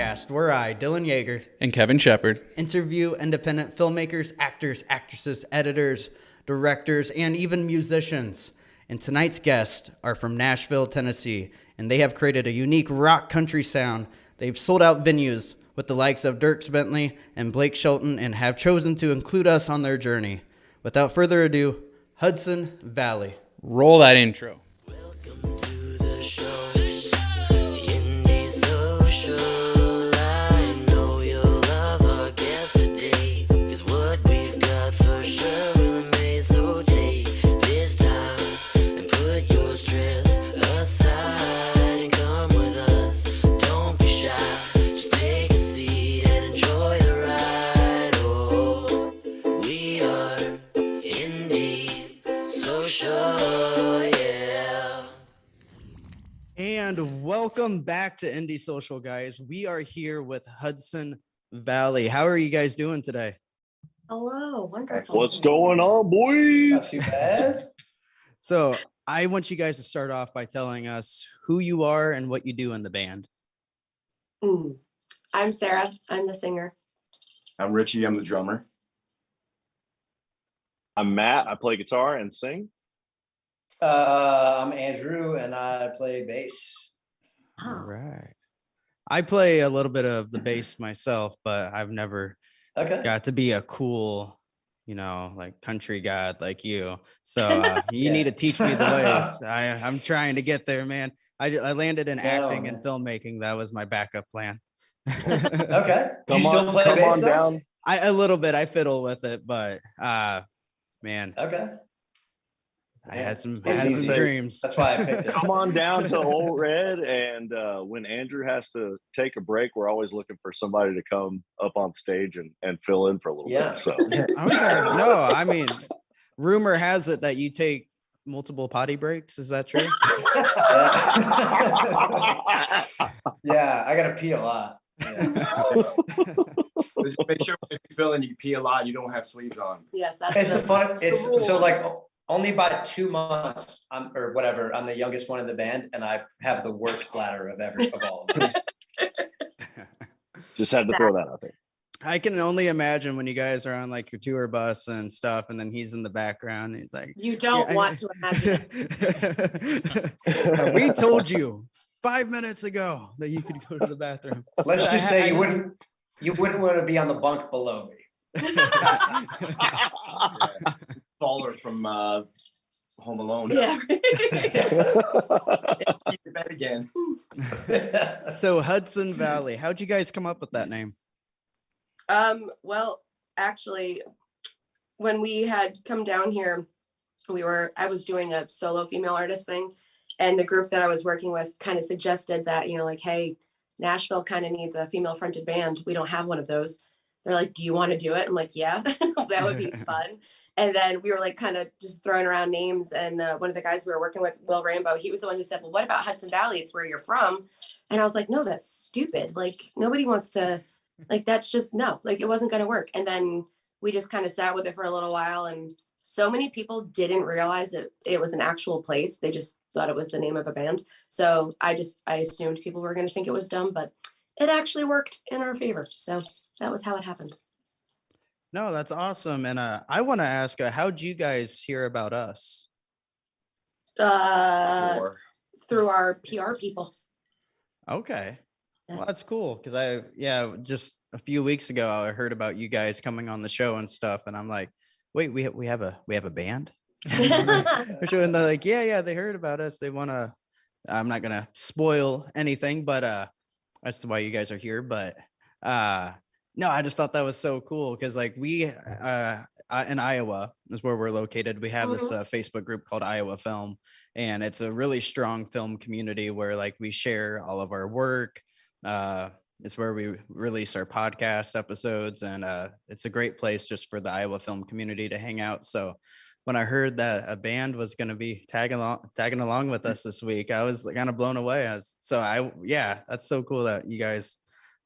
podcast where I, Dylan Yeager, and Kevin Shepard interview independent filmmakers, actors, actresses, editors, directors, and even musicians. And tonight's guests are from Nashville, Tennessee, and they have created a unique rock country sound. They've sold out venues with the likes of Dierks Bentley and Blake Shelton and have chosen to include us on their journey. Without further ado, Hudson Valley. Roll that intro. Welcome to the show, Indie Social. I know you'll love our guest today, 'cause what we've got for sure will amaze. So take this time and put your stress aside and come with us. Don't be shy, just take a seat and enjoy the ride. Oh, we are Indie Social. And welcome back to Indie Social, guys. We are here with Hudson Valley. How are you guys doing today? Hello, wonderful. What's going on, boys? Not too bad. So I want you guys to start off by telling us who you are and what you do in the band. I'm Sarah. I'm the singer. I'm Richie. I'm the drummer. I'm Matt. I play guitar and sing. I'm Andrew, and I play bass. All right. I play a little bit of the bass myself, but I've never Okay. got to be a cool, like country god like you. So you Yeah. need to teach me the ways. I'm trying to get there, man. I landed in acting man. and filmmaking. That was my backup plan. Okay. Do Come you still on, play come bass on though? down. A little bit. I fiddle with it, but man, Okay. I had some It's had some easy. dreams. That's why I picked it. Come on down to Old Red, and when Andrew has to take a break, we're always looking for somebody to come up on stage and fill in for a little Yeah. bit. So Okay. No, I mean, rumor has it that you take multiple potty breaks. Is that true? Yeah, I gotta pee a lot. Just make sure when you feel and you pee a lot, you don't have sleeves on. Yes, that's It's the fun. It's rule. so like only by 2 months, or whatever. I'm the youngest one in the band, and I have the worst bladder of all of us. just had to throw that out there. I can only imagine when you guys are on like your tour bus and stuff, and then he's in the background. And he's like, You don't "Yeah, want to imagine it. We told you 5 minutes ago that you could go to the bathroom." Let's just say you wouldn't want to be on the bunk below me. Faller from Home Alone. Yeah. Keep the bed again. So Hudson Valley, how'd you guys come up with that name? Well, actually, when we had come down here, I was doing a solo female artist thing, and the group that I was working with kind of suggested that, like, hey, Nashville kind of needs a female fronted band. We don't have one of those. They're like, do you want to do it? I'm like, yeah, that would be fun. And then we were like kind of just throwing around names. And one of the guys we were working with, Will Rambo, he was the one who said, well, what about Hudson Valley? It's where you're from. And I was like, no, that's stupid. Like, nobody wants to, like, that's just, no, like, it wasn't going to work. And then we just kind of sat with it for a little while. And so many people didn't realize that it was an actual place. They just thought it was the name of a band. So I assumed people were going to think it was dumb, but it actually worked in our favor. So that was how it happened. No, that's awesome. And I want to ask, how'd you guys hear about us? Through our PR people. Okay. Yes. Well, that's cool. Cause just a few weeks ago, I heard about you guys coming on the show and stuff. And I'm like, wait, we have a band? And they're like, yeah, they heard about us. They want to, I'm not going to spoil anything, but that's why you guys are here. But no, I just thought that was so cool. Cause like we, in Iowa is where we're located. We have this Facebook group called Iowa Film, and it's a really strong film community where like we share all of our work. It's where we release our podcast episodes, and it's a great place just for the Iowa film community to hang out. So when I heard that a band was going to be tagging along with us this week, I was kind of blown away. That's so cool that you guys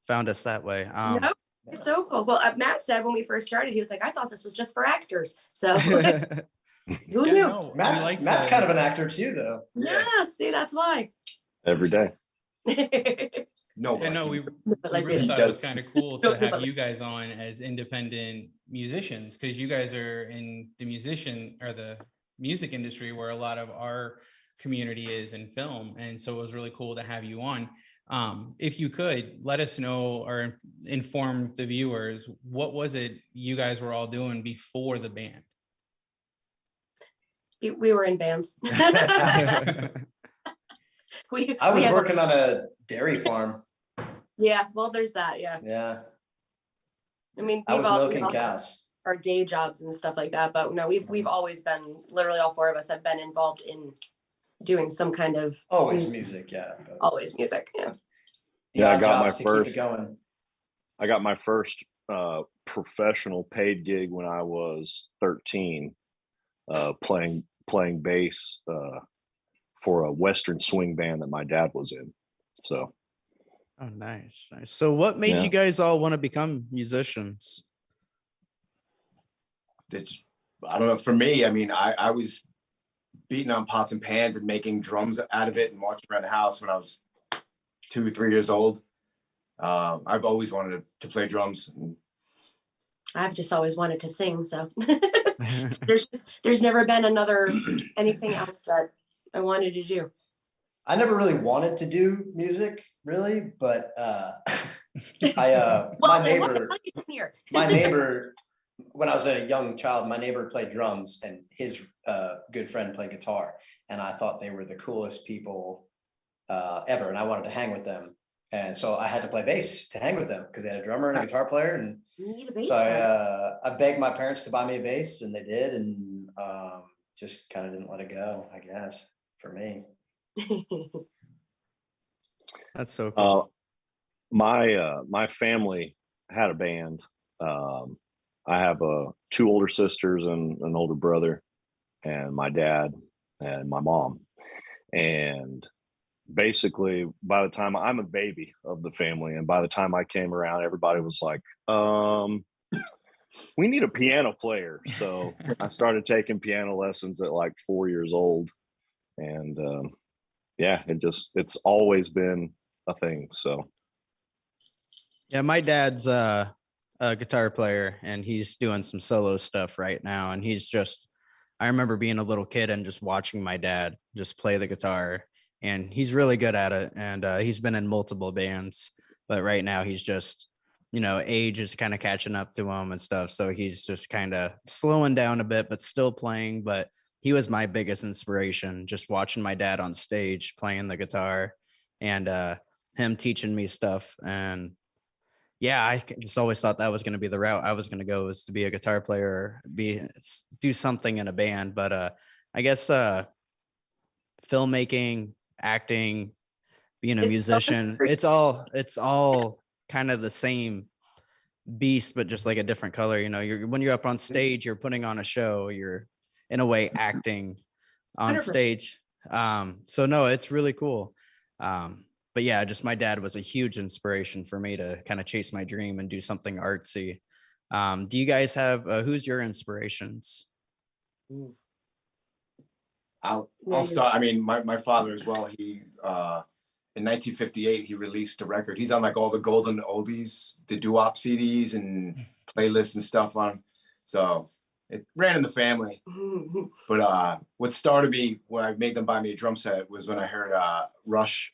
found us that way. Nope. It's so cool. Well, Matt said when we first started, he was like, I thought this was just for actors. So who knew? No, Matt's kind of an actor too, though. Yeah, see, that's why. Every day. No, I know we But like, really he thought it was does. kind of cool No, to no, have but- you guys on as independent musicians, because you guys are in the musician or the music industry where a lot of our community is in film. And so it was really cool to have you on. If you could let us know or inform the viewers, what was it you guys were all doing before the band? we were in bands. I was had- working on a dairy farm. Yeah, well, there's that. Yeah, Yeah, I mean, I we've was all milking cows. our day jobs and stuff like that, but no, we've always been, literally all four of us have been involved in doing some kind of Always music, yeah. but always music. Yeah. the Yeah, I odd got my jobs to keep it first- going. I got my first professional paid gig when I was 13, playing bass for a Western swing band that my dad was in. So Oh, nice. So what made Yeah. you guys all want to become musicians? It's, I don't know. For me, I mean, I was beating on pots and pans and making drums out of it and marching around the house when I was 2 or 3 years old. I've always wanted to play drums. I've just always wanted to sing, so there's never been anything else that I wanted to do. I never really wanted to do music, really, but my Well, what the neighbor, hell are you doing here? my neighbor, when I was a young child, my neighbor played drums and his good friend played guitar. And I thought they were the coolest people ever. And I wanted to hang with them. And so I had to play bass to hang with them because they had a drummer and a guitar player. And You need a bass so player. I begged my parents to buy me a bass and they did. And just kind of didn't let it go, I guess, for me. That's so cool. my family had a band. I have two older sisters and an older brother, and my dad and my mom. And basically, by the time I'm a baby of the family, and by the time I came around, everybody was like, we need a piano player. So I started taking piano lessons at like 4 years old. And yeah, it's always been a thing. So Yeah, my dad's a guitar player and he's doing some solo stuff right now. And I remember being a little kid and just watching my dad just play the guitar, and he's really good at it. And he's been in multiple bands, but right now he's just, age is kind of catching up to him and stuff. So he's just kind of slowing down a bit, but still playing. But he was my biggest inspiration, just watching my dad on stage playing the guitar and him teaching me stuff. And yeah, I just always thought that was going to be the route I was going to go, was to be a guitar player, do something in a band. But I guess filmmaking, acting, being a It's musician, it's all kind of the same beast, but just like a different color. When you're up on stage, you're putting on a show, you're in a way acting on 100%. stage. So no, it's really cool. But yeah, just my dad was a huge inspiration for me to kind of chase my dream and do something artsy. Do you guys have who's your inspirations? I'll Yeah, start. I mean, my father as well. He in 1958 he released a record. He's on like all the golden oldies, the doo-wop CDs and playlists and stuff on. So it ran in the family. But what started me when I made them buy me a drum set was when I heard Rush,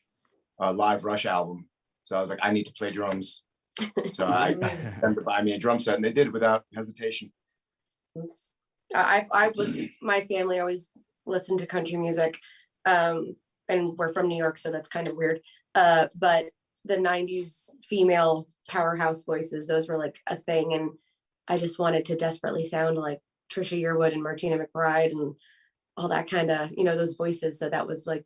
live Rush album. So I was like, I need to play drums. So I got them to buy me a drum set, and they did without hesitation. My family always listened to country music, and we're from New York, so that's kind of weird. But the 90s female powerhouse voices, those were like a thing, and I just wanted to desperately sound like Trisha Yearwood and Martina McBride and all that kind of, those voices. So that was like,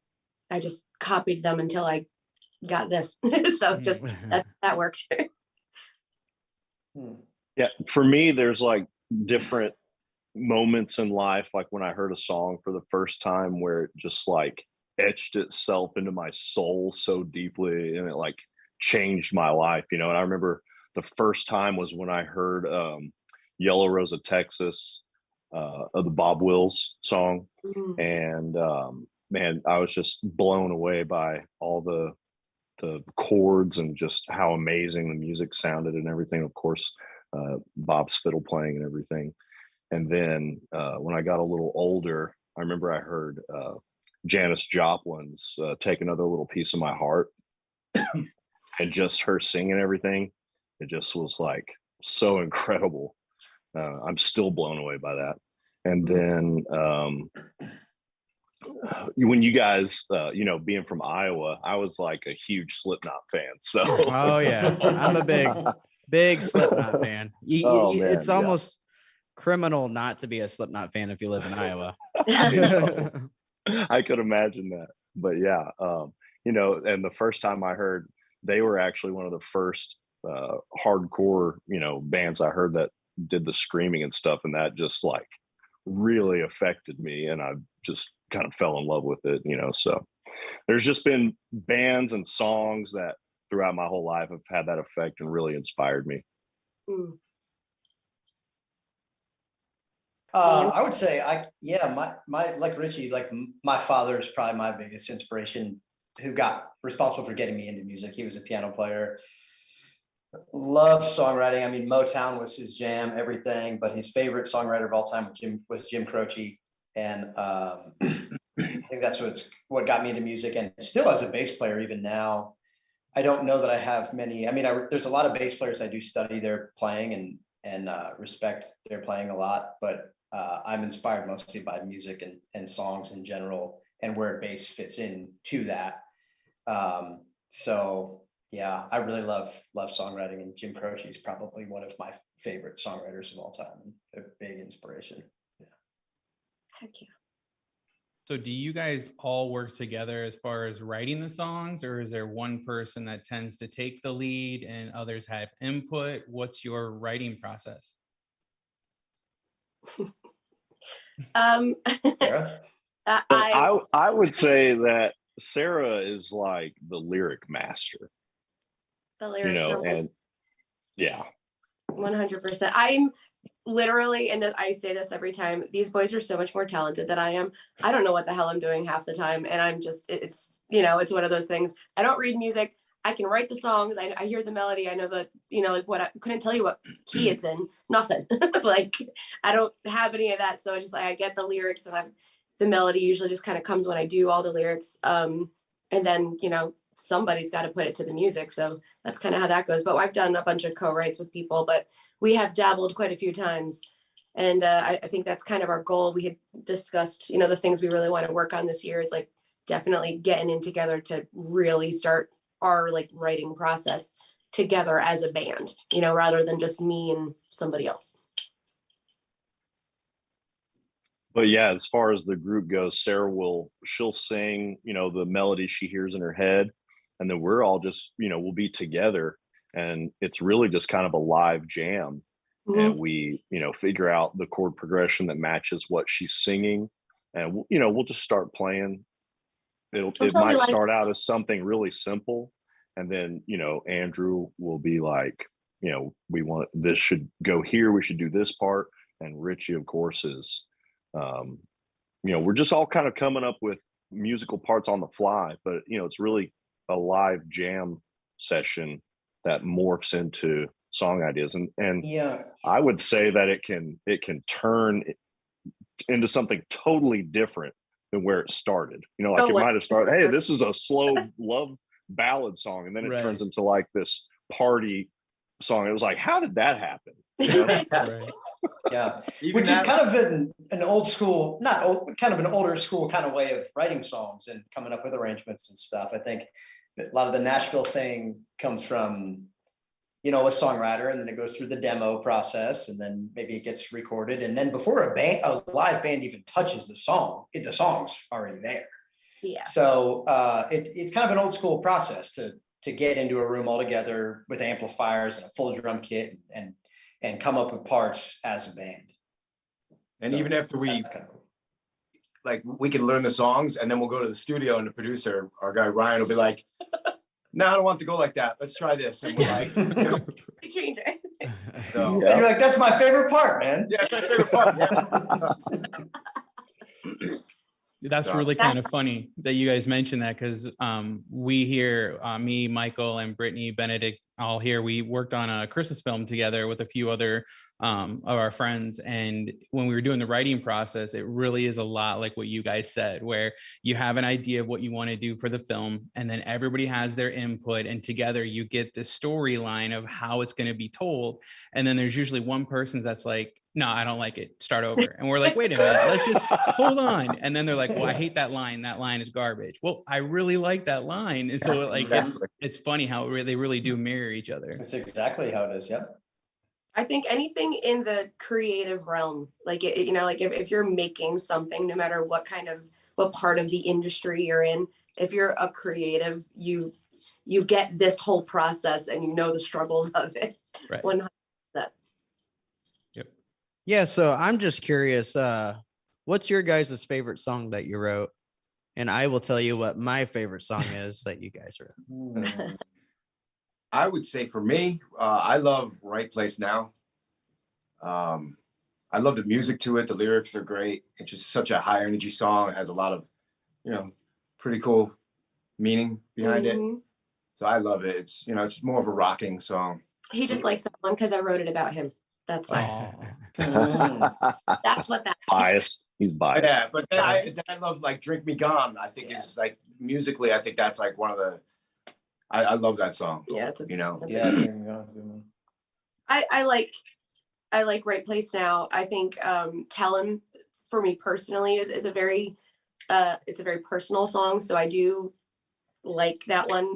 I just copied them until I got this. So just that worked. yeah, for me, there's like different moments in life, like when I heard a song for the first time where it just like etched itself into my soul so deeply, and it like changed my life, and I remember the first time was when I heard Yellow Rose of Texas, of the Bob Wills song. And man, I was just blown away by all the the chords and just how amazing the music sounded and everything. Of course, Bob's fiddle playing and everything. And then when I got a little older, I remember I heard Janis Joplin's Take Another Little Piece of My Heart, and just her singing everything. It just was like so incredible. I'm still blown away by that. And then when you guys, being from Iowa, I was like a huge Slipknot fan. So, oh yeah, I'm a big Slipknot fan. It's almost criminal not to be a Slipknot fan if you live in Iowa. I could imagine that. But yeah, and the first time I heard, they were actually one of the first hardcore, bands I heard that did the screaming and stuff, and that just like really affected me, and I just kind of fell in love with it. So there's just been bands and songs that throughout my whole life have had that effect and really inspired me. I would say my like Richie, like my father is probably my biggest inspiration, who got responsible for getting me into music. He was a piano player, loved songwriting. I mean, Motown was his jam, everything, but his favorite songwriter of all time was Jim Croce. And I think that's what got me into music. And still as a bass player, even now, I don't know that I have many. I mean, there's a lot of bass players I do study their playing and respect their playing a lot, but I'm inspired mostly by music and songs in general, and where bass fits in to that. So yeah, I really love songwriting, and Jim Croce is probably one of my favorite songwriters of all time, and a big inspiration. Yeah. Heck yeah. So do you guys all work together as far as writing the songs, or is there one person that tends to take the lead and others have input? What's your writing process? I would say that Sarah is like the lyric master. The lyrics are and yeah, 100%. I'm literally, and I say this every time, these boys are so much more talented than I am. I don't know what the hell I'm doing half the time, and I'm just, it's one of those things. I don't read music. I can write the songs. I hear the melody. I know that, like what, I couldn't tell you what key it's in, nothing. Like, I don't have any of that. So I get the lyrics, and the melody usually just kind of comes when I do all the lyrics. And then, somebody's got to put it to the music. So that's kind of how that goes. But I've done a bunch of co-writes with people, but we have dabbled quite a few times. And I think that's kind of our goal. We had discussed, the things we really want to work on this year is like definitely getting in together to really start our like writing process together as a band, rather than just me and somebody else. But yeah, as far as the group goes, Sarah she'll sing, the melody she hears in her head, and then we're all just, we'll be together, and it's really just kind of a live jam. Mm-hmm. And we, figure out the chord progression that matches what she's singing, and we'll just start playing. It might start out as something really simple, and then Andrew will be like, we want this should go here, we should do this part, and Richie, of course, is we're just all kind of coming up with musical parts on the fly, but it's really a live jam session that morphs into song ideas, and yeah, I would say that it can turn into something totally different than where it started. It might have started, hey, this is a slow love ballad song, and then it turns into like this party song. It was like, how did that happen? Right. Yeah, which is kind of an old school, not old, kind of an older school kind of way of writing songs and coming up with arrangements and stuff. I think a lot of the Nashville thing comes from, a songwriter, and then it goes through the demo process, and then maybe it gets recorded, and then before a live band even touches the song's already there. Yeah. So it's kind of an old school process to get into a room all together with amplifiers and a full drum kit and come up with parts as a band. And so even after we can learn the songs, and then we'll go to the studio, and the producer, our guy Ryan, will be like, no, I don't want to go like that. Let's try this. And we're like, change it. So, and you're like, that's my favorite part, man. Yeah, that's my favorite part. Yeah. That's So- really kind of funny that you guys mentioned that, because we here, me, Michael, and Brittany, Benedict, all here, we worked on a Christmas film together with a few other of our friends. And when we were doing the writing process, it really is a lot like what you guys said, where you have an idea of what you want to do for the film, and then everybody has their input, and together you get the storyline of how it's going to be told. And then there's usually one person that's like, no, I don't like it. Start over. And we're like, wait a minute, let's just hold on. And then they're like, well, I hate that line. That line is garbage. Well, I really like that line. And so like, it's funny how they really do mirror each other. That's exactly how it is. Yep. I think anything in the creative realm, like, you know, like if you're making something, no matter what part of the industry you're in, if you're a creative, you get this whole process and you know the struggles of it. Right. 100%. Yeah, so I'm just curious, what's your guys' favorite song that you wrote? And I will tell you what my favorite song is that you guys wrote. I would say for me, I love Right Place Now. I love the music to it. The lyrics are great. It's just such a high energy song. It has a lot of, you know, pretty cool meaning behind it. So I love it. It's, you know, it's more of a rocking song. He just likes that one because I wrote it about him. That's why. That's what that is. Biased. He's biased. Yeah, but then I love like Drink Me Gone. I think is like musically, I think that's like one of the, I love that song. Yeah, it's a, you know. Yeah. I like Right Place Now. I think Tell Him, for me personally, is a very it's a very personal song. So I do like that one.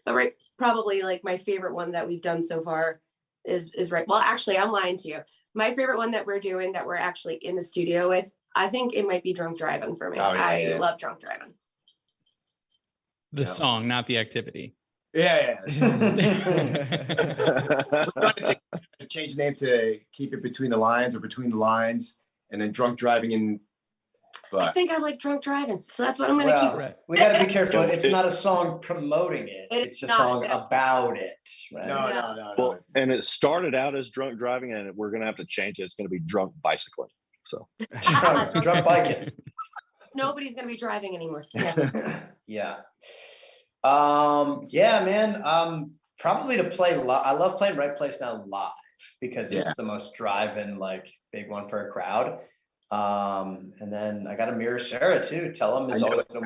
But probably like my favorite one that we've done so far is right. Well, actually, I'm lying to you. My favorite one that we're doing, that we're actually in the studio with, I think it might be Drunk Driving for me. Oh, yeah, I love Drunk Driving. The song, not the activity. Yeah. Change the name to Keep It Between the Lines or Between the Lines, and then Drunk Driving in. But I think I like Drunk Driving, so that's what I'm going to keep. Right. We got to be careful. It's not a song promoting it. It's a not, song no. about it. Right? no. Well, and it started out as drunk driving, and we're gonna have to change it. It's gonna be drunk bicycling. So drunk biking. Nobody's going to be driving anymore. Yeah. Yeah, man. Probably to play live. I love playing Right Place Now live because it's the most drive-in, like, big one for a crowd. And then I got to mirror Sarah too. Tell Him is always been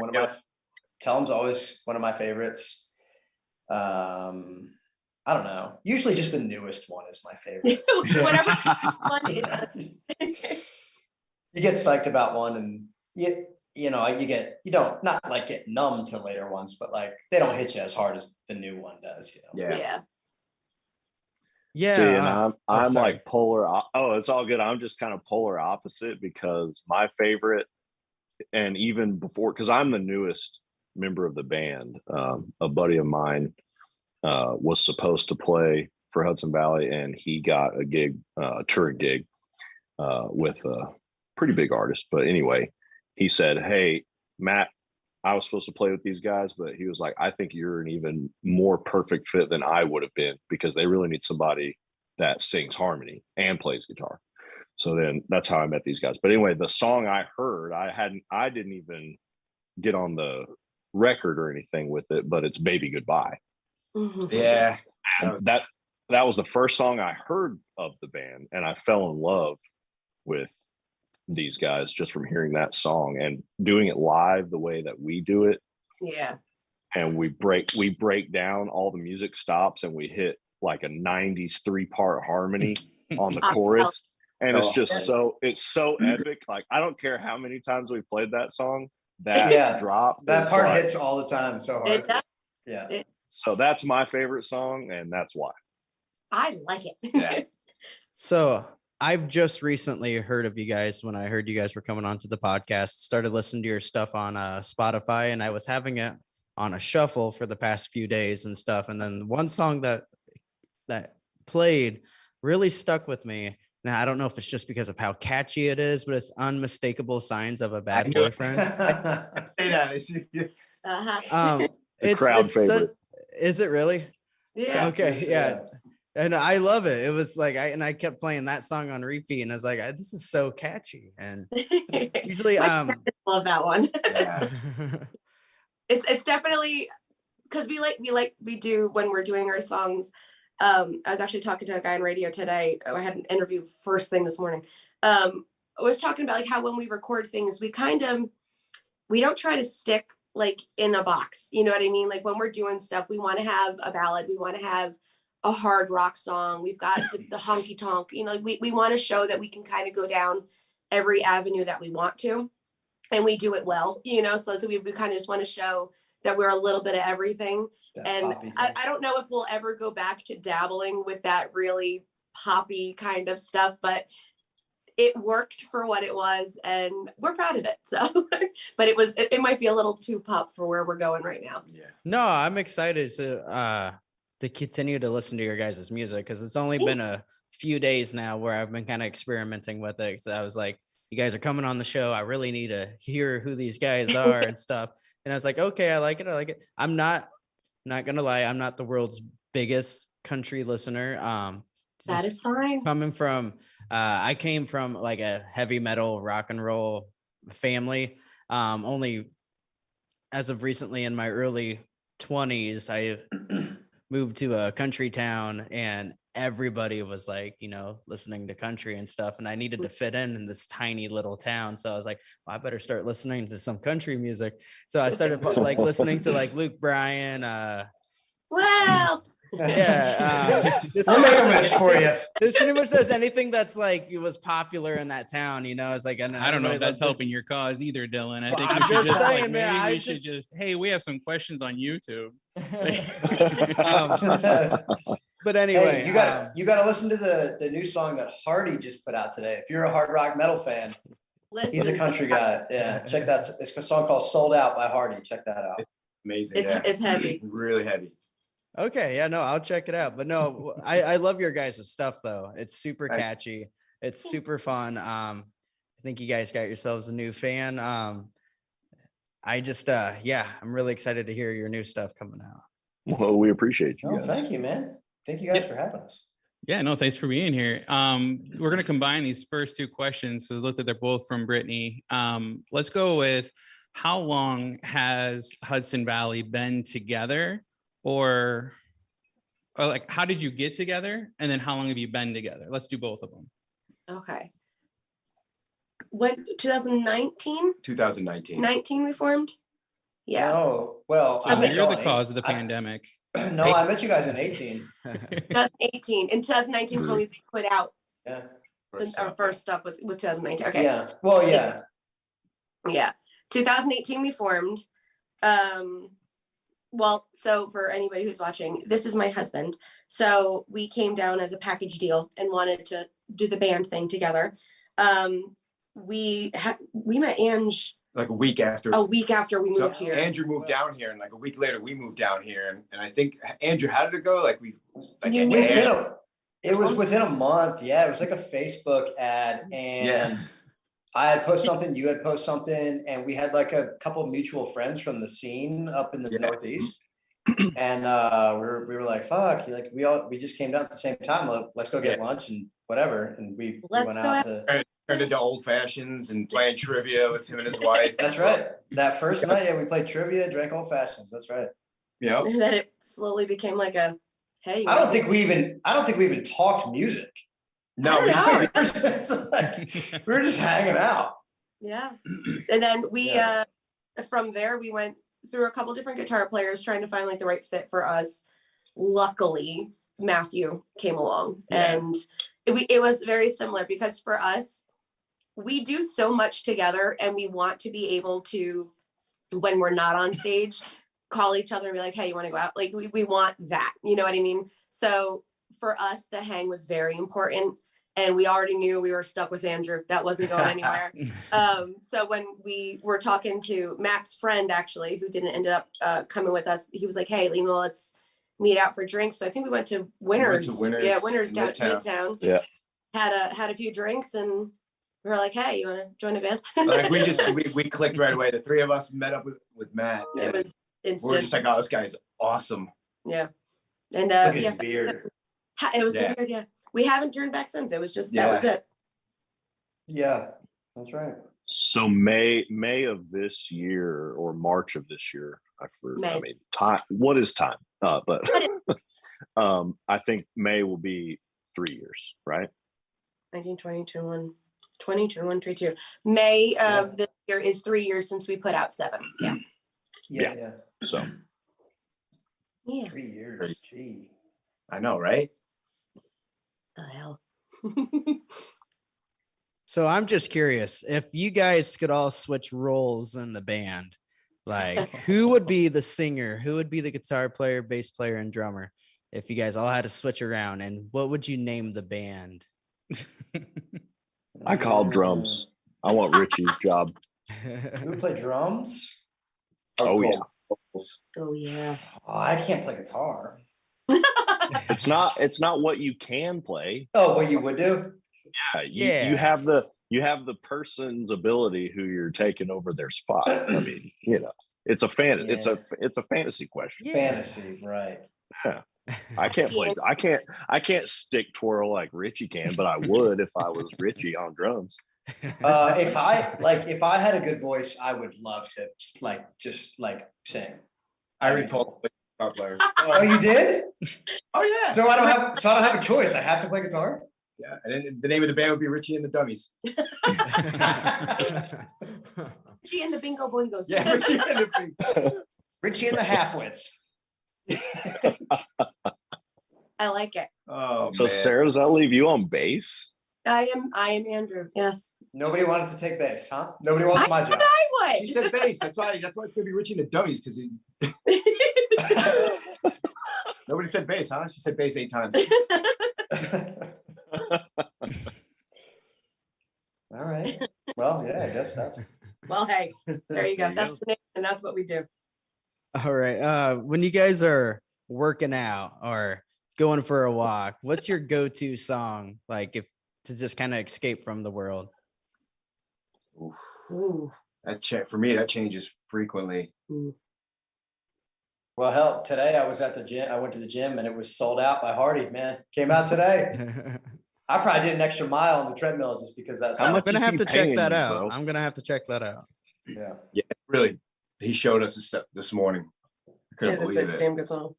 Tell Him's always one of my favorites. I don't know. Usually just the newest one is my favorite. Whatever one is. You get psyched about one, and you don't not like get numb to later ones, but like they don't hit you as hard as the new one does. You know? Yeah. See, and I'm sorry. like polar. It's all good. I'm just kind of polar opposite, because my favorite, and even before, because I'm the newest member of the band. A buddy of mine was supposed to play for Hudson Valley, and he got a gig, a touring gig with a pretty big artist. But anyway, he said, "Hey, Matt, I was supposed to play with these guys," but he was like, "I think you're an even more perfect fit than I would have been, because they really need somebody that sings harmony and plays guitar." So then that's how I met these guys. But anyway, the song I heard, I didn't even get on the record or anything with it, but it's Baby Goodbye. Yeah. And that was the first song I heard of the band, and I fell in love with these guys just from hearing that song and doing it live the way that we do it. Yeah. And we break down, all the music stops, and we hit like a 90s 3-part harmony on the chorus. And it's just so epic. Like, I don't care how many times we played that song, that drop. That part hits all the time so hard. It does. Yeah. So that's my favorite song, and that's why. I like it. Yeah. So I've just recently heard of you guys when I heard you guys were coming onto the podcast, started listening to your stuff on Spotify, and I was having it on a shuffle for the past few days and stuff. And then one song that played really stuck with me. Now, I don't know if it's just because of how catchy it is, but it's Unmistakable Signs of a Bad Boyfriend. It's crowd favorite. Is it really? Yeah. Okay. Yeah. And I love it. It was like, I kept playing that song on repeat, and I was like, this is so catchy. And usually, Love that one. Yeah. It's definitely because we do when we're doing our songs. I was actually talking to a guy on radio today. I had an interview first thing this morning. I was talking about like how when we record things, we don't try to stick like in a box. You know what I mean? Like when we're doing stuff, we want to have a ballad, we want to have a hard rock song. We've got the honky tonk. You know, we want to show that we can kind of go down every avenue that we want to, and we do it well. You know, so we kind of just want to show that we're a little bit of everything. And I don't know if we'll ever go back to dabbling with that really poppy kind of stuff, but it worked for what it was and we're proud of it. So, but it might be a little too pop for where we're going right now. Yeah. No, I'm excited to continue to listen to your guys' music because it's only been a few days now where I've been kind of experimenting with it. So I was like, you guys are coming on the show. I really need to hear who these guys are and stuff. And I was like, okay, I like it. I'm not gonna lie, I'm not the world's biggest country listener. That is fine. Coming from I came from like a heavy metal rock and roll family. Only as of recently in my early 20s, I moved to a country town and everybody was like, you know, listening to country and stuff. And I needed to fit in this tiny little town. So I was like, well, I better start listening to some country music. So I started like listening to like Luke Bryan. Well, Yeah. I'll make a list for you. This pretty much says anything that's like, it was popular in that town, you know, it's like, I don't know if that's helping your cause either, Dylan. I think I'm we should just saying, like, man, maybe I we should just, hey, we have some questions on YouTube. But anyway, Hey, you got to listen to the new song that Hardy just put out today. If you're a hard rock metal fan, he's a country guy. Yeah, check that. It's a song called "Sold Out" by Hardy. Check that out. Amazing. It's heavy. Really heavy. okay, yeah, no, I'll check it out. But no, I love your guys' stuff though. It's super catchy. It's super fun. I think you guys got yourselves a new fan. I just I'm really excited to hear your new stuff coming out. Well, we appreciate you Oh, guys. thank you, man. Thank you guys for having us. Yeah, no, thanks for being here. We're going to combine these first two questions. So look that they're both from Brittany. Let's go with how long has Hudson Valley been together or like, how did you get together? And then how long have you been together? Let's do both of them. Okay. When 2019? 2019. 19 we formed? Yeah. Oh, well, So I met you're y'all the in cause of the 18. pandemic. No, I met you guys in 18. 2018. In 2019 is when we put out Yeah. our first stuff was 2019. Okay. Yeah. Well, yeah. Yeah. 2018 we formed. Well, so for anybody who's watching, this is my husband. So we came down as a package deal and wanted to do the band thing together. We met Ange Like a week after. we moved here. Andrew moved down here, and like a week later, we moved down here. And I think Andrew, how did it go? Like It was within a month. Yeah, it was like a Facebook ad, and I had posted something, you had posted something, and we had like a couple of mutual friends from the scene up in the Northeast. And we were like, fuck, like we just came down at the same time. Let's go get lunch and whatever. And we went out to turned into old fashions and playing trivia with him and his wife. That's right. That first night, yeah, we played trivia, drank old fashions. That's right. Yeah. And then it slowly became like a, hey. I don't think we even talked music. No, I don't know. It's like, we were just hanging out. Yeah. And then we from there we went through a couple different guitar players trying to find like the right fit for us. Luckily, Matthew came along and it was very similar because for us, we do so much together and we want to be able to, when we're not on stage, call each other and be like, hey, you want to go out? Like we want that, you know what I mean? So for us, the hang was very important. And we already knew we were stuck with Andrew. That wasn't going anywhere. So when we were talking to Matt's friend, actually, who didn't end up coming with us, he was like, hey, Lima, let's meet out for drinks. So I think we went to Winners. Yeah, Winners down at Midtown. Yeah. Had a few drinks and we were like, hey, you want to join a band? Like we clicked right away. The three of us met up with Matt. It was instant. We were just like, oh, this guy is awesome. Yeah. And Look at his beard. It was the beard, We haven't turned back since. It was just that was it. Yeah, that's right. So May of this year or March of this year. I May. mean, time. What is time? But What is- I think May will be 3 years, right? 19, 20, 21, 20, 21, 22. May of this year is 3 years since we put out 7. Yeah. Yeah. So Yeah. 3 years. Gee. I know, right? The hell. So I'm just curious, if you guys could all switch roles in the band, like who would be the singer, who would be the guitar player, bass player, and drummer, if you guys all had to switch around, and what would you name the band? I call drums. I want Richie's job. You would play drums? Oh, yeah. Oh yeah. Oh, I can't play guitar. It's not what you can play. Oh, what you would do? Yeah, you have the person's ability who you're taking over their spot. I mean, it's a it's a fantasy question. Fantasy, right? Yeah. I can't play. I can't stick twirl like Richie can, but I would if I was Richie on drums. If I had a good voice, I would love to just sing. I already called the guitar player. Oh, you did? Oh yeah. So I don't have a choice. I have to play guitar. Yeah, and then the name of the band would be Richie and the Dummies. Richie and the Bingo Boingos. Yeah, Richie and the Dummies. Richie and the Halfwits. I like it. Oh, So man. Sarah, does that leave you on bass? I am Andrew. Yes. Nobody wanted to take bass, huh? Nobody wants my job. I She would. said bass. That's why it's gonna be Richie and the Dummies because nobody said bass, huh? She said bass 8 times. All right. Well, yeah, I guess that's. Well, hey, there you go. There you That's go. the name, and that's what we do. All right. When you guys are working out or going for a walk, what's your go-to song? Like if to just kind of escape from the world? Oof. Ooh. For me, that changes frequently. Well, hell, today I was at the gym. I went to the gym and it was sold out by Hardy, man. Came out today. I probably did an extra mile on the treadmill just because that's How I'm much gonna is have he to check paying that you, out. bro? I'm gonna have to check that out. Yeah. Yeah, really. He showed us this stuff this morning. I couldn't Yeah, believe that's a it. damn good song.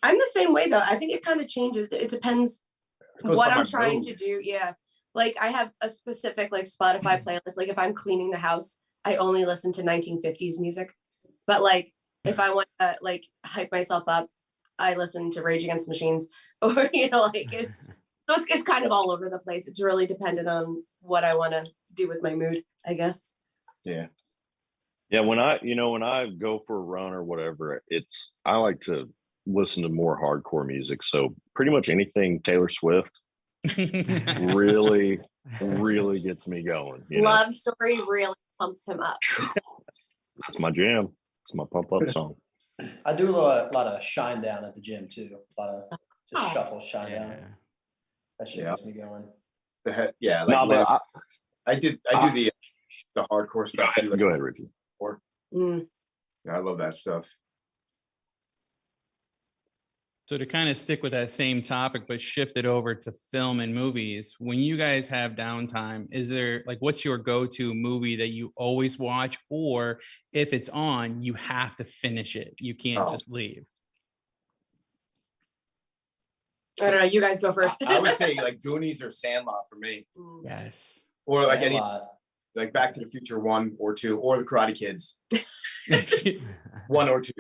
I'm the same way though. I think it kind of changes. It depends It goes what by I'm my trying mood. to do. Yeah. Like I have a specific Spotify playlist. Like if I'm cleaning the house, I only listen to 1950s music. But if I want to hype myself up, I listen to Rage Against the Machines or it's kind of all over the place. It's really dependent on what I want to do with my mood, I guess. Yeah. Yeah, when I go for a run or whatever, I like to listen to more hardcore music. So pretty much anything Taylor Swift really gets me going. Love Story really pumps him up. That's my jam. It's my pump up song. I do a lot of shine down at the gym too. A lot of just Oh. shuffle shine down. Yeah. That shit Yeah. gets me going. Yeah, No, but I do the hardcore stuff too. go ahead, Richie. Mm. Yeah, I love that stuff. So to kind of stick with that same topic, but shift it over to film and movies, when you guys have downtime, is there what's your go-to movie that you always watch? Or if it's on, you have to finish it. You can't just leave. I don't know. You guys go first. I would say Goonies or Sandlot for me. Mm. Yes. Or any Sandlot. Back to the Future 1 or 2 or the Karate Kids 1 or 2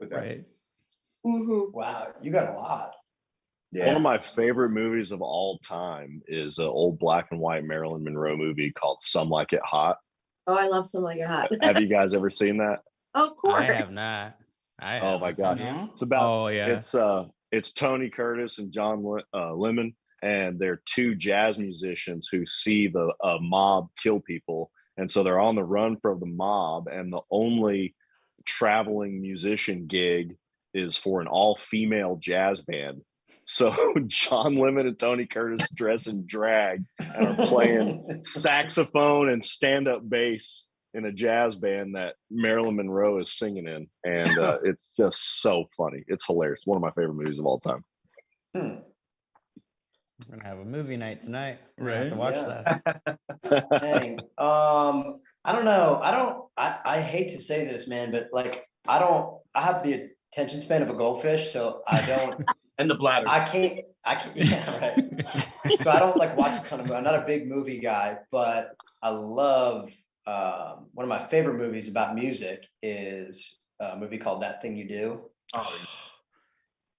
with that. Right. Mhm. Wow, you got a lot. Yeah. One of my favorite movies of all time is an old black and white Marilyn Monroe movie called Some Like It Hot. Oh, I love Some Like It Hot. Have you guys ever seen that? Of course. I have not. Oh my gosh. No? It's about Oh yeah. it's Tony Curtis and John Lemon, and they're two jazz musicians who see the mob kill people, and so they're on the run from the mob, and the only traveling musician gig is for an all-female jazz band. So John Lemon and Tony Curtis dress in drag and are playing saxophone and stand-up bass in a jazz band that Marilyn Monroe is singing in. And it's just so funny. It's hilarious. One of my favorite movies of all time. We're gonna have a movie night tonight. We're gonna have to Right. watch Yeah. that. Dang. I don't know. I hate to say this, man, but like I have the attention span of a goldfish, so I don't And the bladder. I can't yeah, right. So I don't like watch a ton of movies. I'm not a big movie guy, but I love one of my favorite movies about music is a movie called That Thing You Do. Oh,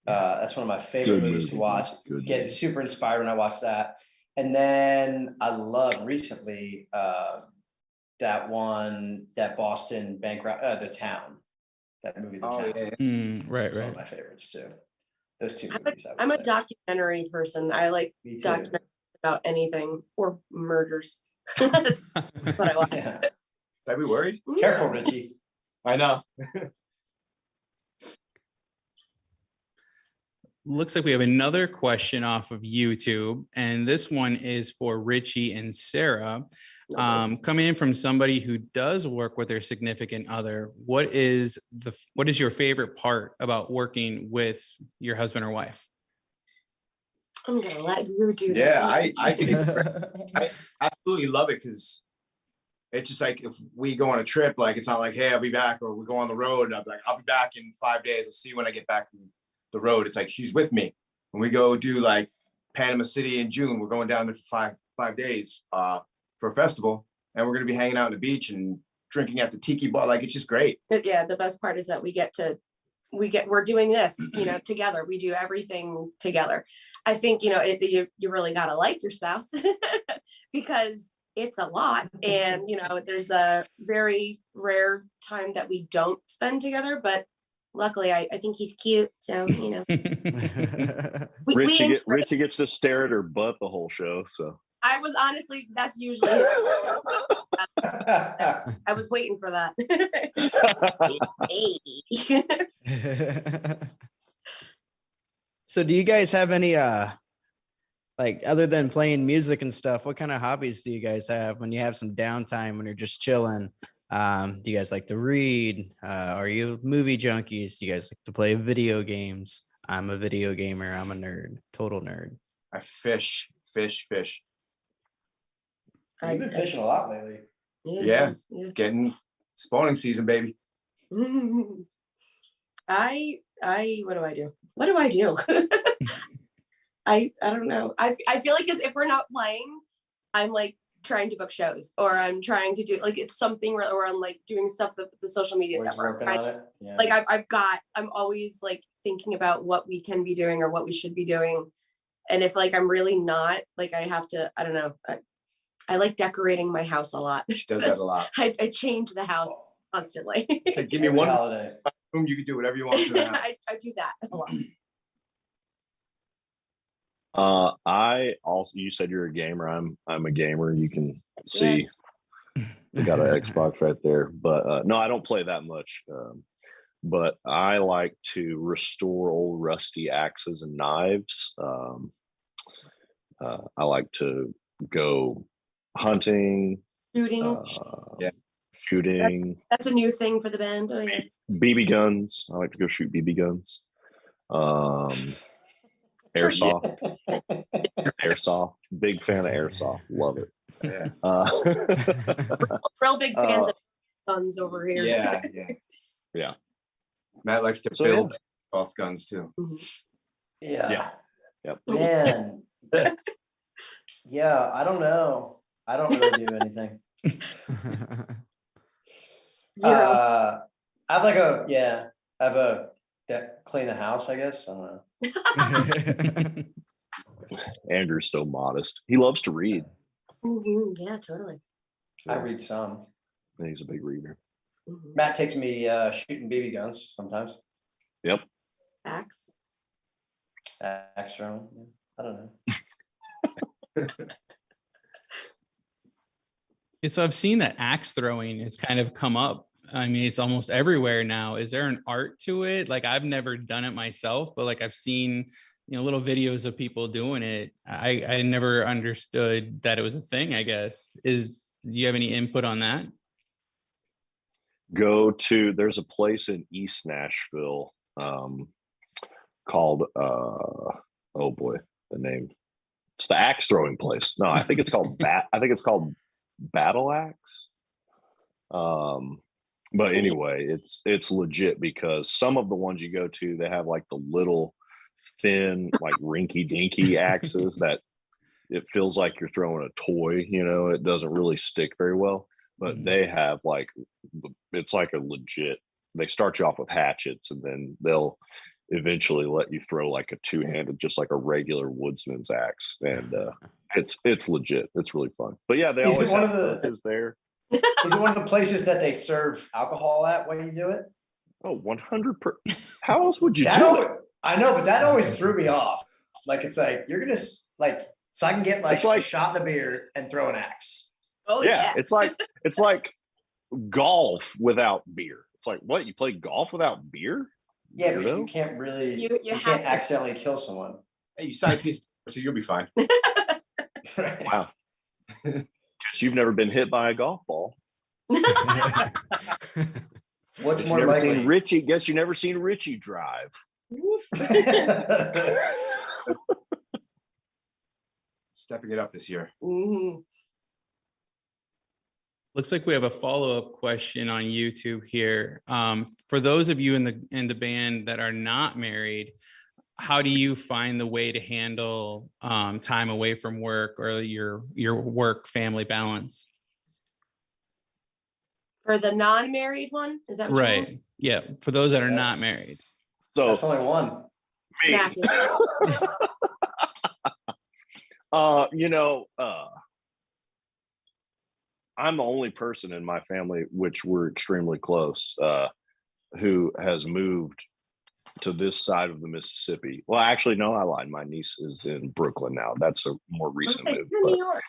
That's one of my favorite Good movies to movie. watch. Good Get movie. super inspired when I watch that. And then I love recently that one, that Boston bank The Town. That movie, The Town. yeah. Right, It's one right. of my favorites too. Those two I'm movies. I'm a say. documentary person. I like Me too. documentaries about anything or murders. That's what I watch. Yeah. Should I be worried? Careful, Richie. I know. Looks like we have another question off of YouTube, and this one is for Richie and Sarah. Coming in from somebody who does work with their significant other, what is your favorite part about working with your husband or wife? I'm gonna let you do that. Yeah, I think it's great. I absolutely love it because it's just like if we go on a trip, like it's not like, hey, I'll be back, or we go on the road and I'll be like, I'll be back in 5 days. I'll see you when I get back from the road. It's like she's with me. When we go do like Panama City in June, we're going down there for five days for a festival, and we're gonna be hanging out on the beach and drinking at the tiki bar. Like it's just great. But yeah, the best part is that we're doing this, together. We do everything together. I think, you really gotta like your spouse because it's a lot. And, there's a very rare time that we don't spend together, but luckily I think he's cute. So, Richie gets to stare at her butt the whole show. So I was honestly, that's usually his. I was waiting for that. So do you guys have any like other than playing music and stuff, what kind of hobbies do you guys have when you have some downtime when you're just chilling? Do you guys like to read? Are you movie junkies? Do you guys like to play video games? I'm a video gamer. I'm a nerd, total nerd. I fish. You've been fishing a lot lately. Yeah. It's getting spawning season, baby. I what do I do? I don't know. I feel like if we're not playing, I'm like trying to book shows, or I'm trying to do like it's something where I'm like doing stuff with the social media stuff. Working on it. Yeah. Like I'm always like thinking about what we can be doing or what we should be doing. And if like I'm really not, like I have to, I don't know. I like decorating my house a lot. She does that a lot. I change the house constantly. So give me Every one holiday. room, you can do whatever you want to. I do that a lot. I also, you said you're a gamer. I'm a gamer. You can see we got an Xbox right there, but no, I don't play that much. But I like to restore old rusty axes and knives. I like to go hunting, Shooting. shooting. That's a new thing for the band. Oh yes. BB guns. I like to go shoot BB guns. Airsoft. Airsoft. Big fan of airsoft. Love it. Yeah. Real big fans of guns over here. Yeah. Matt likes to build off guns too. Yeah. Yep. Man. Yeah, I don't know. I don't really do anything. Zero. I have that clean the house, I guess. I don't know. Andrew's so modest. He loves to read. Yeah, totally. I read some. And he's a big reader. Matt takes me shooting BB guns sometimes. Yep. Axe. Extra. I don't know. So I've seen that axe throwing. It's kind of come up. I mean, it's almost everywhere now. Is there an art to it? Like I've never done it myself, but like I've seen, little videos of people doing it. I never understood that it was a thing, I guess. Do you have any input on that? There's a place in East Nashville called, oh boy, the name. It's the axe throwing place. No, I think it's called Battle Axe. But anyway, it's legit because some of the ones you go to, they have like the little thin, like rinky dinky axes that it feels like you're throwing a toy, you know, it doesn't really stick very well. But they have like, it's like a legit, they start you off with hatchets and then they'll eventually let you throw like a two-handed, just like a regular woodsman's axe. And it's legit. It's really fun. But yeah, they Is it always one have of the- coaches there. Is it one of the places that they serve alcohol at when you do it? Oh, 100%. How else would you That do always, it? I know, but that always threw me off. Like, it's like, you're going to like, so I can get like, It's like- a shot and a beer and throw an axe. Oh Yeah, it's like golf without beer. It's like, what, you play golf without beer? Yeah, but you Weirdo? can't really, You you, have can't to- accidentally kill someone. Hey, you sign a piece, so you'll be fine. Right. Wow. Guess you've never been hit by a golf ball. What's Guess more you never likely? seen Richie. Guess you never seen Richie drive. Stepping it up this year. Mhm. Looks like we have a follow-up question on YouTube here. For those of you in the band that are not married, how do you find the way to handle time away from work or your work family balance? For the non-married one, is that what you Right. mean? Yeah. For those that are not married. So That's only one. me, Matthew. you know, I'm the only person in my family, which we're extremely close, who has moved to this side of the Mississippi. Well, actually, no, I lied. My niece is in Brooklyn now. That's a more recent Okay, move. you're in but- New York.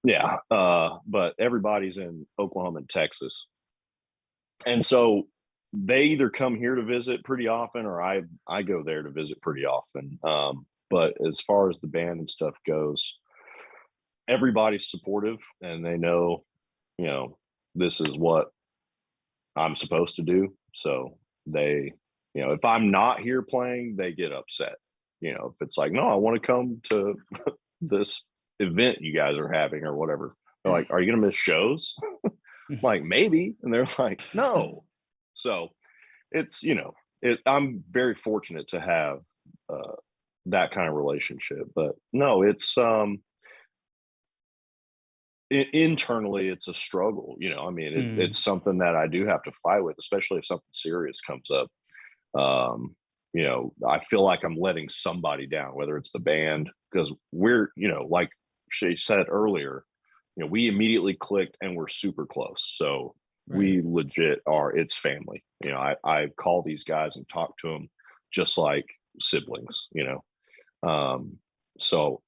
yeah. But everybody's in Oklahoma and Texas. And so they either come here to visit pretty often or I go there to visit pretty often. But as far as the band and stuff goes, everybody's supportive and they know, you know, this is what I'm supposed to do. So they, you know, if I'm not here playing, they get upset. You know, if it's like, no, I want to come to this event you guys are having or whatever. They're like, are you going to miss shows? I'm like, maybe. And they're like, no. So it's, you know, I'm very fortunate to have that kind of relationship. But no, it's internally it's a struggle. You know, I mean, it's something that I do have to fight with, especially if something serious comes up. You know, I feel like I'm letting somebody down, whether it's the band, because we're, you know, like she said earlier, you know, we immediately clicked and we're super close. So we legit are, it's family. You know, I call these guys and talk to them just like siblings, you know. So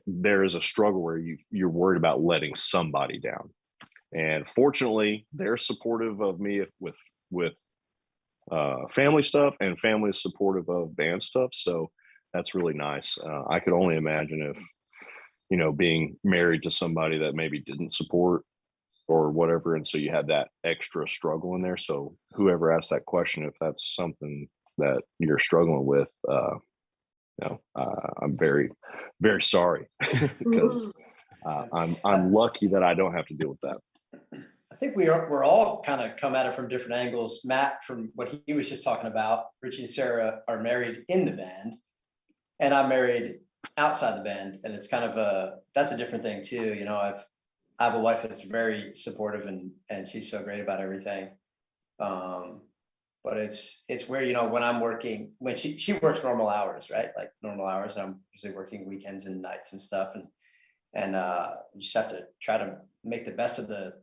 there is a struggle where you're worried about letting somebody down. And fortunately, they're supportive of me with family stuff, and family is supportive of band stuff. So that's really nice. I could only imagine if, you know, being married to somebody that maybe didn't support or whatever. And so you had that extra struggle in there. So whoever asked that question, if that's something that you're struggling with, you know, I'm very, very sorry because I'm lucky that I don't have to deal with that. I think we're all kind of come at it from different angles. Matt, from what he was just talking about, Richie and Sarah are married in the band, and I'm married outside the band, and it's kind of that's a different thing too. You know, I have a wife that's very supportive and she's so great about everything. But it's weird, you know, when I'm working, when she works normal hours, right? Like normal hours, and I'm usually working weekends and nights and stuff, and you just have to try to make the best of the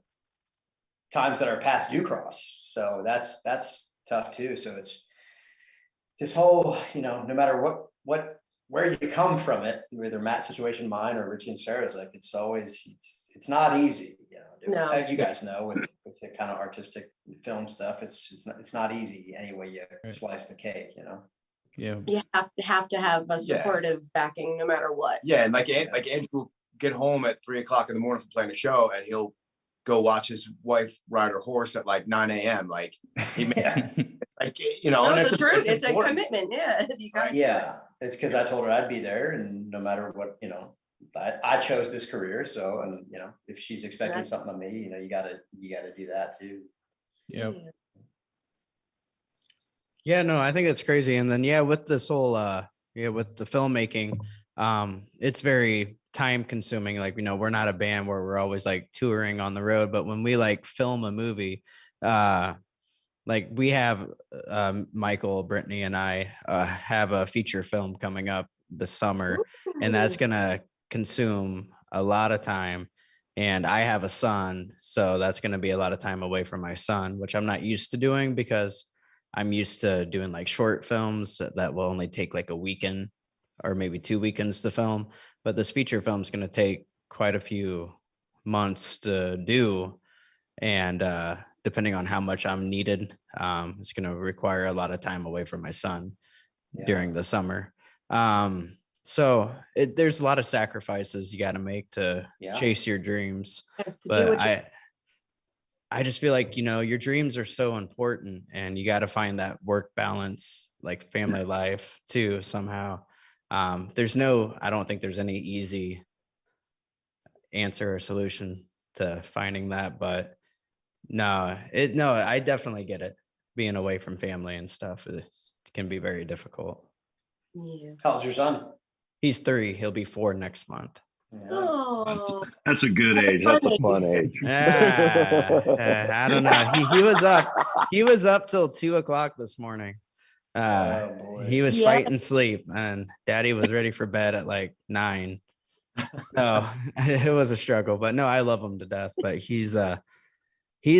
times that our paths do cross. So that's tough too. So it's this whole, you know, no matter where you come from it, whether Matt's situation, mine, or Richie and Sarah's, like it's not easy, you know. No. You guys know with the kind of artistic film stuff, it's not easy any way you slice the cake, you know. Yeah. You have to have a supportive backing no matter what. Yeah, and like Andrew will get home at 3 o'clock in the morning from playing a show, and he'll go watch his wife ride her horse at like 9 a.m. Like he like, you know, No, and it's true. It's a important. commitment. Yeah. You got Yeah, it's because I told her I'd be there, and no matter what, you know, I chose this career, so, and you know, if she's expecting Right. something of me, you know, you gotta do that too. Yep. Yeah, no, I think that's crazy. And then yeah, with this whole with the filmmaking, it's very time consuming. Like, we're not a band where we're always like touring on the road, but when we like film a movie, like we have Michael, Brittany, and I have a feature film coming up this summer, and that's gonna consume a lot of time. And I have a son, so that's gonna be a lot of time away from my son, which I'm not used to doing because I'm used to doing like short films that will only take like a weekend or maybe 2 weekends to film. But this feature film is gonna take quite a few months to do, and depending on how much I'm needed, it's going to require a lot of time away from my son during the summer. So there's a lot of sacrifices you got to make to chase your dreams. But I just feel like, your dreams are so important, and you got to find that work balance, like family life too, somehow. I don't think there's any easy answer or solution to finding that, but no, I definitely get it. Being away from family and stuff can be very difficult. Yeah. How old's your son? He's 3. He'll be 4 next month. Oh, That's a good age. That's a fun age. I don't know. He was up. He was up till 2:00 this morning. He was fighting sleep, and Daddy was ready for bed at like 9. So it was a struggle, but no, I love him to death. But he's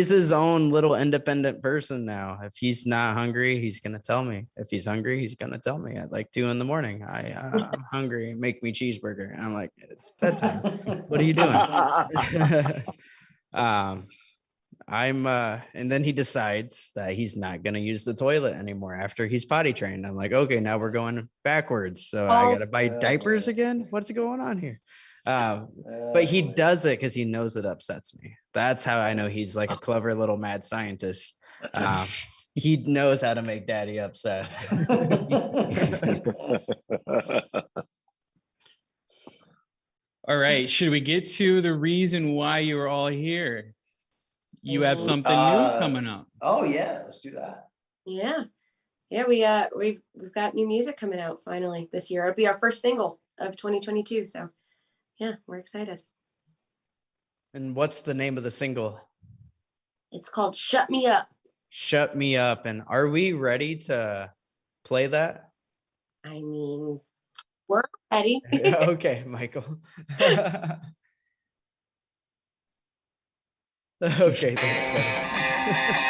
his own little independent person now. If he's not hungry, he's gonna tell me. If he's hungry, he's gonna tell me at like 2 a.m. I'm hungry. Make me cheeseburger. And I'm like, it's bedtime. What are you doing? And then he decides that he's not gonna use the toilet anymore after he's potty trained. I'm like, okay, now we're going backwards. So I gotta buy diapers again. What's going on here? But he does it because he knows it upsets me. That's how I know he's like a clever little mad scientist. He knows how to make Daddy upset. All right. Should we get to the reason why you were all here? You have something new coming up. Oh yeah, let's do that. Yeah. We've got new music coming out finally this year. It'll be our first single of 2022. So yeah, we're excited. And what's the name of the single? It's called Shut Me Up. Shut Me Up. And are we ready to play that? I mean, we're ready. Okay, Michael. Okay, thanks, buddy.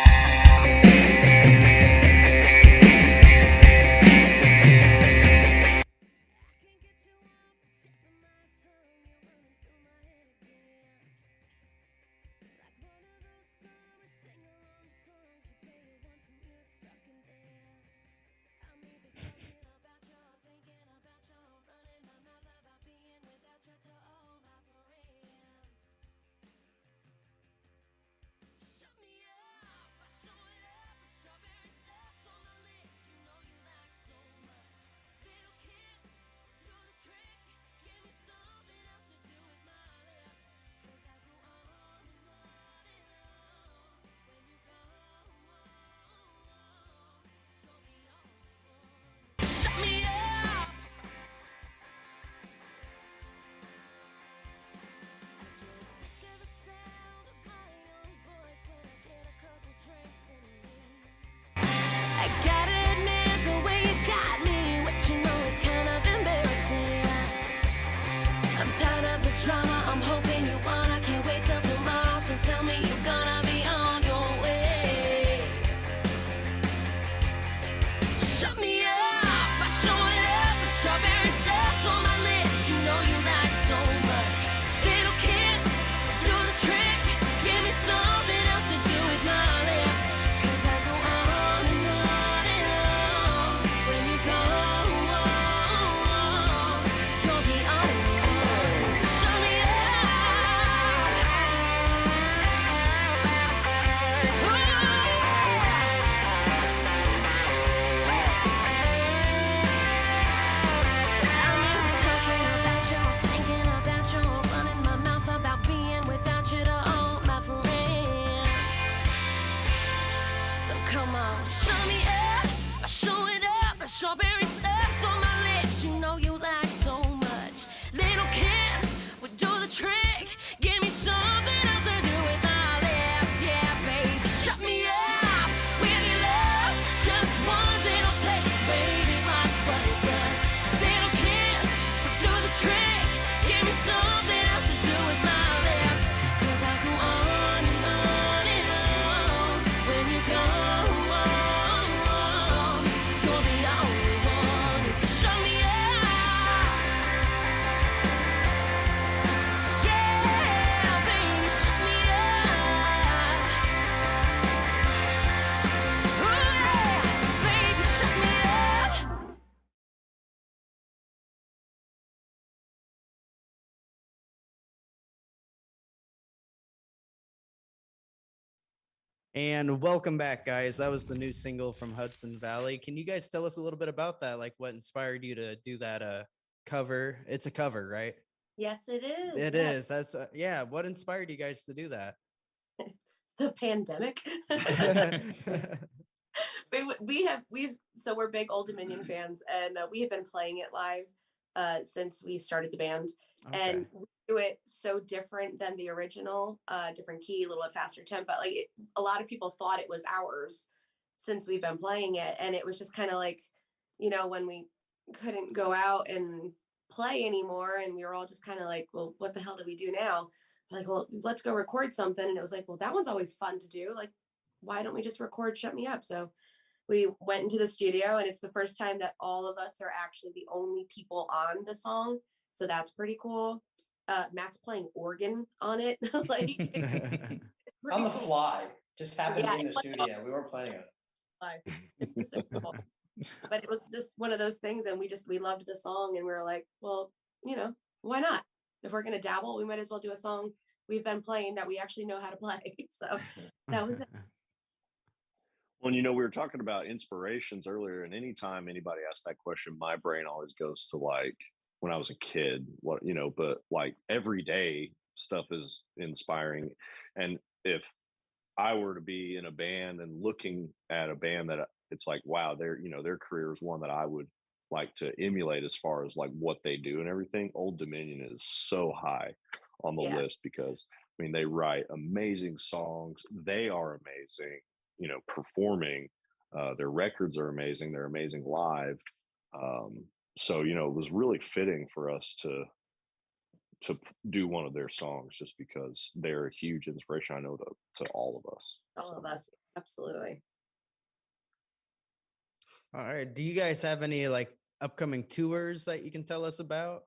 And welcome back, guys. That was the new single from Hudson Valley. Can you guys tell us a little bit about that? Like what inspired you to do that cover? It's a cover, right? Yes, it is. It Yeah. is. That's yeah. What inspired you guys to do that? The pandemic. So we're big Old Dominion fans, and we have been playing it live since we started the band. Okay. And we do it so different than the original, different key, a little bit faster tempo. Like a lot of people thought it was ours since we've been playing it, and it was just kind of like, you know, when we couldn't go out and play anymore, and we were all just kind of like, well, what the hell do we do now? Like, well, let's go record something. And it was like, well, that one's always fun to do. Like, why don't we just record Shut Me Up? So we went into the studio, and it's the first time that all of us are actually the only people on the song. So that's pretty cool. Matt's playing organ on it. Like On the fly, just happened Yeah, in the studio. We weren't planning on it. It's so cool. But it was just one of those things, and we loved the song, and we were like, well, you know, why not? If we're gonna dabble, we might as well do a song we've been playing that we actually know how to play. So that was it. Well, you know, we were talking about inspirations earlier, and anytime anybody asks that question, my brain always goes to like when I was a kid, what, you know, but like everyday stuff is inspiring. And if I were to be in a band and looking at a band that it's like, wow, their career is one that I would like to emulate as far as like what they do and everything. Old Dominion is so high on the list because I mean, they write amazing songs. They are amazing, you know, performing. Their records are amazing. They're amazing live. So, you know, it was really fitting for us to do one of their songs just because they're a huge inspiration, I know, to all of us. All of us, absolutely. All right. Do you guys have any like upcoming tours that you can tell us about?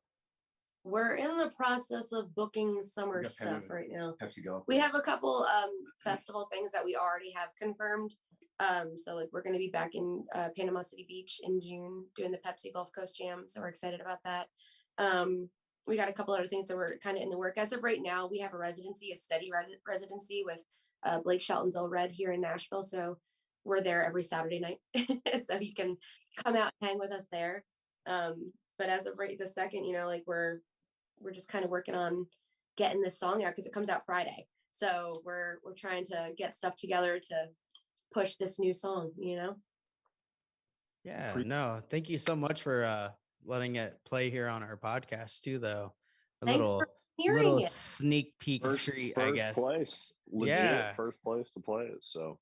We're in the process of booking summer stuff right now. Pepsi Go. We have a couple festival things that we already have confirmed. So like we're going to be back in Panama City Beach in June doing the Pepsi Gulf Coast Jam. So we're excited about that. We got a couple other things that were kind of in the work. As of right now, we have a steady residency with Blake Shelton's Old Red here in Nashville. So we're there every Saturday night. So you can come out and hang with us there. But as of right this second, you know, like we're just kind of working on getting this song out because it comes out Friday. So we're trying to get stuff together to push this new song, you know? Yeah, no, thank you so much for letting it play here on our podcast too, though. Thanks for hearing little it. sneak peek treat, I guess. Place. Legit first place to play it. So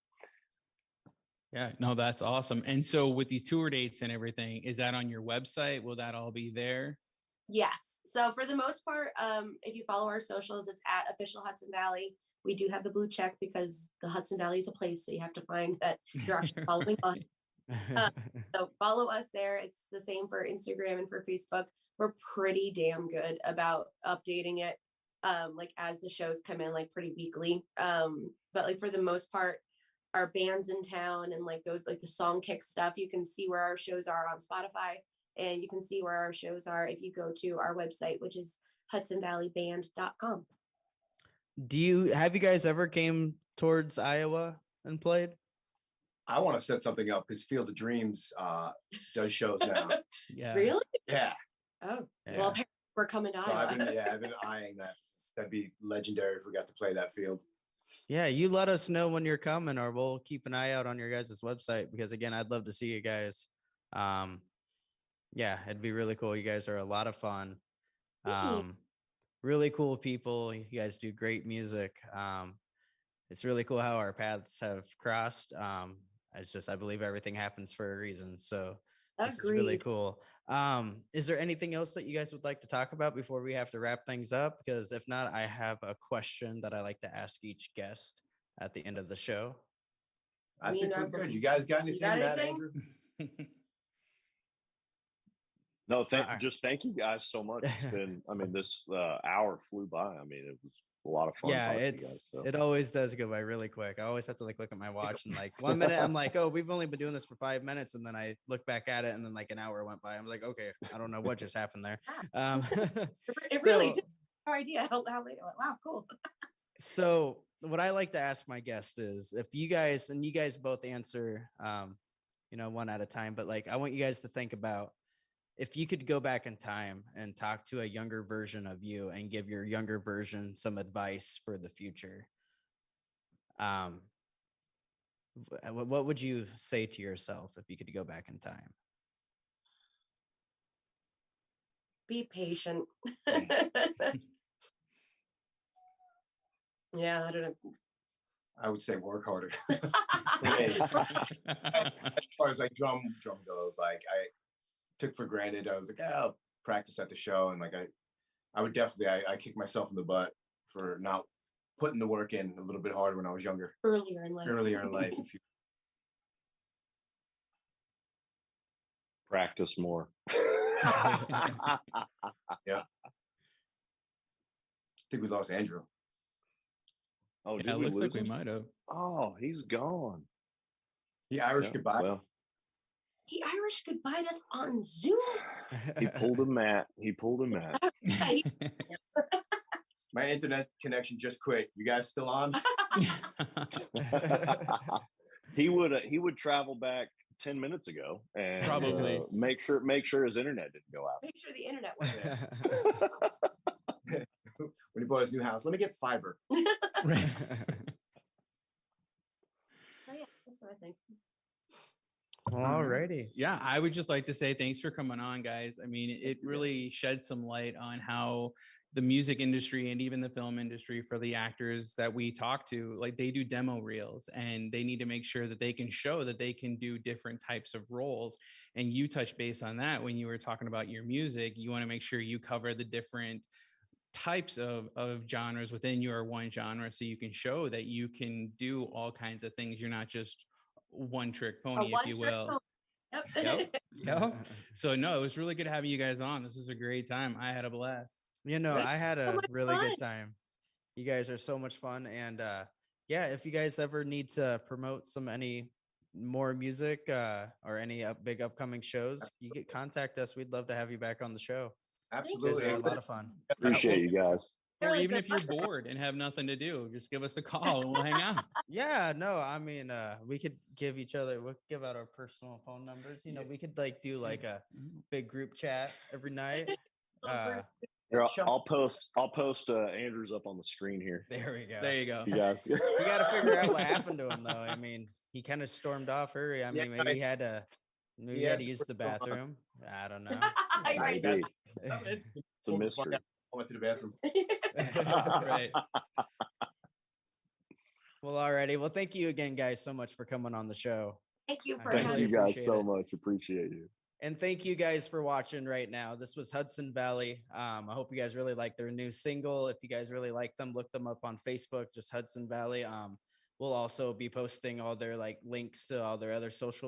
Yeah, no, that's awesome. And so with these tour dates and everything, is that on your website? Will that all be there? Yes. So for the most part, if you follow our socials, it's at Official Hudson Valley. We do have the blue check because the Hudson Valley is a place, so you have to find that you're actually following us. So follow us there. It's the same for Instagram and for Facebook. We're pretty damn good about updating it, like as the shows come in, like pretty weekly. But like for the most part, our bands in town and like those, like the song kick stuff, you can see where our shows are on Spotify, and you can see where our shows are if you go to our website, which is hudsonvalleyband.com. Have you guys ever came towards Iowa and played? I want to set something up because Field of Dreams does shows now. Yeah. Really? Yeah. Oh, Yeah. well, apparently we're coming to So Iowa. I've been eyeing that. That'd be legendary if we got to play that field. Yeah, you let us know when you're coming, or we'll keep an eye out on your guys' website because again, I'd love to see you guys. Yeah, it'd be really cool. You guys are a lot of fun. Really cool people. You guys do great music. It's really cool how our paths have crossed. It's just I believe everything happens for a reason. So this is really Agreed. cool. Is there anything else that you guys would like to talk about before we have to wrap things up? Because if not, I have a question that I like to ask each guest at the end of the show. I Me think and we're our- good. You guys got anything, got Matt, anything? Andrew? no, right. just thank you guys so much. It's been, I mean, this hour flew by. I mean, it was a lot of fun. Yeah, talking to you guys, so. it always does go by really quick. I always have to like look at my watch and like 1 minute I'm like, oh, we've only been doing this for 5 minutes, and then I look back at it and then like an hour went by. I'm like, okay, I don't know what just happened there. It really did. No idea how late it went. Wow, cool. So what I like to ask my guests is if you guys, and you guys both answer, one at a time, but like, I want you guys to think about if you could go back in time and talk to a younger version of you and give your younger version some advice for the future. What would you say to yourself if you could go back in time? Be patient. Yeah, I don't know. I would say work harder. As far as like drum goes, like I took for granted. I was like, I'll practice at the show, and like I would definitely I kick myself in the butt for not putting the work in a little bit harder when I was younger. Earlier in life. If you Practice more. Yeah. I think we lost Andrew. Oh, Yeah, did it we looks lose like we him? might have. Oh, he's gone. He Irish Yeah, goodbye. well, He Irish goodbye us on Zoom. he pulled a Matt. He pulled a Matt. My internet connection just quit. You guys still on? He would travel back 10 minutes ago and Probably. make sure his internet didn't go out. Make sure the internet works. When he bought his new house, let me get fiber. Oh, yeah, that's what I think. Well, alrighty. Yeah, I would just like to say thanks for coming on, guys. I mean, it really shed some light on how the music industry and even the film industry, for the actors that we talk to, like they do demo reels and they need to make sure that they can show that they can do different types of roles. And you touched base on that when you were talking about your music. You want to make sure you cover the different types of genres within your one genre, so you can show that you can do all kinds of things. You're not just one trick pony, if you will. Yep. Yep. So no, it was really good having you guys on. This was a great time. I had a blast. I had So a much really fun. good time. You guys are so much fun. And yeah, if you guys ever need to promote any more music or any big upcoming shows, you get contact us. We'd love to have you back on the show. Absolutely. They're a lot of fun. Appreciate you guys. Or Really even good if you're bored and have nothing to do, just give us a call and we'll hang out. Yeah, no, I mean, we could we'll give out our personal phone numbers. We could do like a big group chat every night. Here, I'll post Andrew's up on the screen here. There we go. There you go. You guys. You got to figure out what happened to him, though. I mean, he kind of stormed off early. I mean, maybe he had to use the bathroom. I don't know. Maybe. It's It's a mystery. I went to the bathroom. Right. Well, alrighty. Well, thank you again, guys, so much for coming on the show. Thank you for Thank Thank having you really guys appreciate so it. much. Appreciate you. And thank you guys for watching right now. This was Hudson Valley. I hope you guys really like their new single. If you guys really like them, look them up on Facebook, just Hudson Valley. We'll also be posting all their links to all their other social